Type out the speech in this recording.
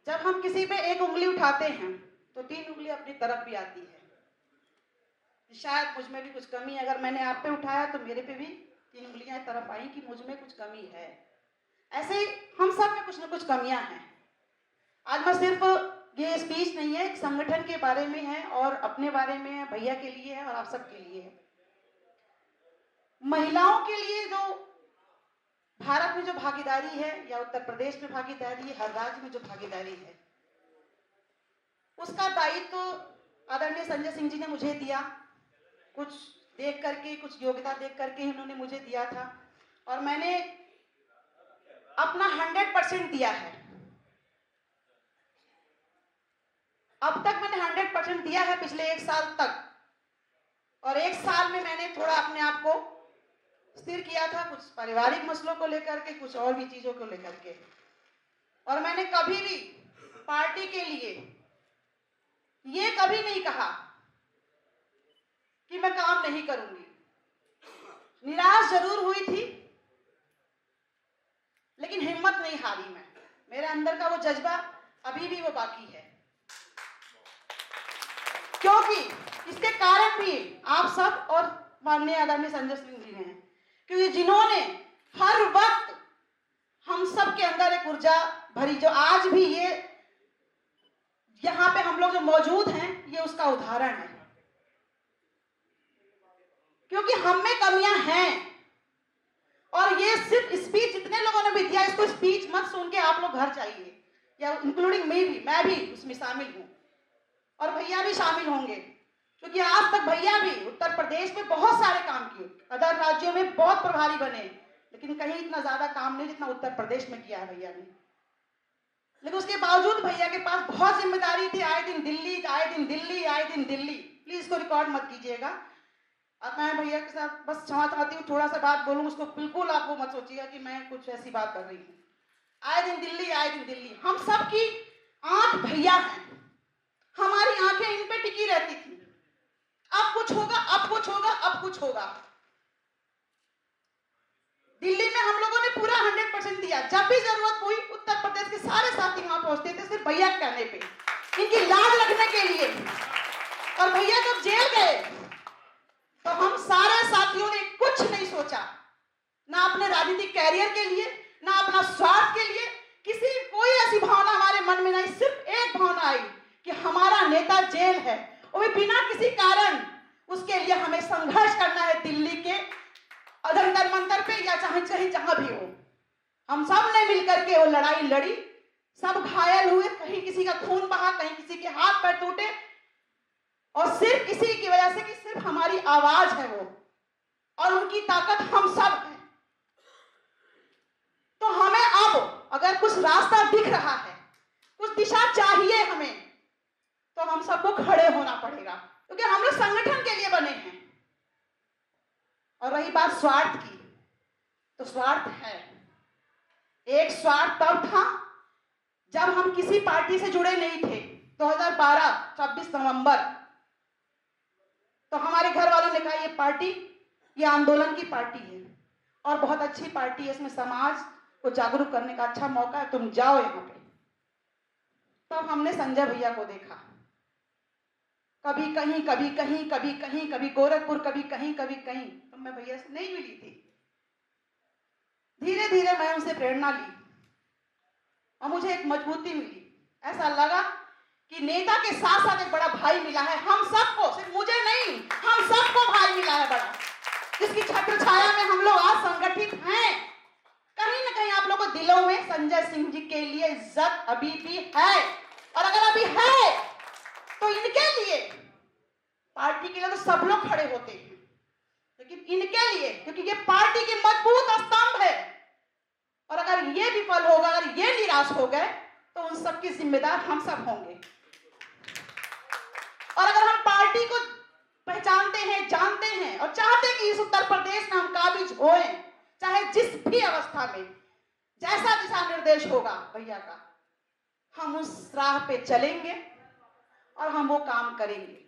जब हम किसी पे एक उंगली उठाते हैं तो 3 उंगली अपनी तरफ भी आती है। शायद मुझ में भी कुछ कमी है, अगर मैंने आप पे उठाया तो मेरे पे भी 3 उंगलियां तरफ आई कि मुझ में कुछ कमी है। ऐसे ही हम सब में कुछ न कुछ कमियां हैं। आज मैं सिर्फ ये स्पीच नहीं है, एक संगठन के बारे में है और अपने बारे में है, भैया के लिए है और आप सबके लिए है। महिलाओं के लिए जो भारत में जो भागीदारी है या उत्तर प्रदेश में भागीदारी है, हर राज्य में जो भागीदारी है, उसका दायित्व तो आदरणीय संजय सिंह जी ने मुझे दिया। कुछ देख करके, कुछ योग्यता देख करके उन्होंने मुझे दिया था और मैंने अपना 100% दिया है। अब तक मैंने 100% दिया है पिछले 1 साल तक, और 1 साल में मैंने थोड़ा अपने आप को स्थिर किया था, कुछ पारिवारिक मसलों को लेकर के, कुछ और भी चीजों को लेकर के। और मैंने कभी भी पार्टी के लिए ये कभी नहीं कहा कि मैं काम नहीं करूंगी। निराश जरूर हुई थी लेकिन हिम्मत नहीं हारी मैं। मेरे अंदर का वो जज्बा अभी भी वो बाकी है, क्योंकि इसके कारण भी आप सब और माननीय आदरणीय संजय सिंह जी हैं, क्योंकि जिन्होंने हर वक्त हम सब के अंदर एक ऊर्जा भरी, जो आज भी ये यहाँ पे हम लोग जो मौजूद हैं, ये उसका उदाहरण है। क्योंकि हम में कमियां हैं और ये सिर्फ स्पीच जितने लोगों ने भी दिया, इसको स्पीच मत सुन के आप लोग घर जाइए, या इंक्लूडिंग मैं भी उसमें शामिल हूं और भैया भी शामिल होंगे, क्योंकि आज तक भैया भी उत्तर प्रदेश में बहुत सारे काम किए, अदर राज्यों में बहुत प्रभारी बने, लेकिन कहीं इतना ज्यादा काम नहीं जितना उत्तर प्रदेश में किया है भैया ने। लेकिन उसके बावजूद भैया के पास बहुत जिम्मेदारी थी, आए दिन दिल्ली, आए दिन दिल्ली, आए दिन दिल्ली। प्लीज इसको रिकॉर्ड मत कीजिएगा। अब मैं भैया के साथ बस क्षमा चाहती हूँ, थोड़ा सा बात बोलूँ, उसको बिल्कुल आप वो मत सोचिएगा कि मैं कुछ ऐसी बात कर रही हूँ। आए दिन दिल्ली, आए दिन दिल्ली। हम सब की आंख भैया है, हमारी आंखें इन पे टिकी रहती थी। अब कुछ होगा, अब कुछ होगा, अब कुछ होगा। दिल्ली में हम लोगों ने पूरा 100% दिया। जब भी जरूरत हुई उत्तर प्रदेश के सारे साथी वहां पहुंचते थे, सिर्फ भैया के कहने पे, इनकी लाज रखने के लिए। और भैया जब जेल गए तो हम सारे साथियों ने कुछ नहीं सोचा, ना अपने राजनीतिक कैरियर के लिए, ना अपना स्वार्थ के लिए, किसी कोई ऐसी भावना हमारे मन में नहीं। सिर्फ एक भावना आई कि हमारा नेता जेल है, और बिना किसी कारण उसके लिए हमें संघर्ष करना है दिल्ली के जंतर मंतर पे या चाहे चाहे जहां भी हो। हम सब ने मिलकर के वो लड़ाई लड़ी, सब घायल हुए, कहीं किसी का खून बहा, कहीं किसी के हाथ पैर टूटे, और सिर्फ इसी की वजह से कि सिर्फ हमारी आवाज है वो, और उनकी ताकत हम सब है। तो हमें अब अगर कुछ रास्ता दिख रहा है, कुछ दिशा चाहिए हमें, तो हम सबको खड़े होना पड़ेगा, क्योंकि हम लोग संगठन के लिए बने हैं। और रही बात स्वार्थ की, तो स्वार्थ है। एक स्वार्थ तब था जब हम किसी पार्टी से जुड़े नहीं थे। 2012 26 नवंबर, तो हमारे घर वालों ने कहा ये पार्टी, ये आंदोलन की पार्टी है और बहुत अच्छी पार्टी है, इसमें समाज को जागरूक करने का अच्छा मौका है, तुम जाओ यहाँ पे। तो हमने संजय भैया को देखा, कभी कहीं, कभी कहीं, कभी कहीं, कभी गोरखपुर, कभी कहीं, कभी कहीं। तो मैं भैया से नहीं मिली थी। धीरे धीरे मैं उनसे प्रेरणा ली और मुझे एक मजबूती मिली। ऐसा लगा कि नेता के साथ साथ एक बड़ा भाई मिला है हम सबको, सिर्फ मुझे नहीं, हम सबको भाई मिला है बड़ा, जिसकी छत्र छाया में हम लोग आज संगठित हैं। कहीं ना कहीं आप लोगों को दिलों में संजय सिंह जी के लिए इज्जत अभी भी है, और अगर अभी है तो इनके लिए, पार्टी के लिए तो सब लोग खड़े होते हैं, लेकिन इनके लिए, क्योंकि ये पार्टी की मजबूत स्तंभ है। और अगर ये विफल होगा, अगर ये निराश हो गए, तो उन सब की जिम्मेदार हम सब होंगे। और अगर हम पार्टी को पहचानते हैं, जानते हैं और चाहते हैं कि इस उत्तर प्रदेश में हम काबिज होएं, चाहे जिस भी अवस्था में, जैसा दिशा निर्देश होगा भैया का, हम उस राह पे चलेंगे और हम वो काम करेंगे।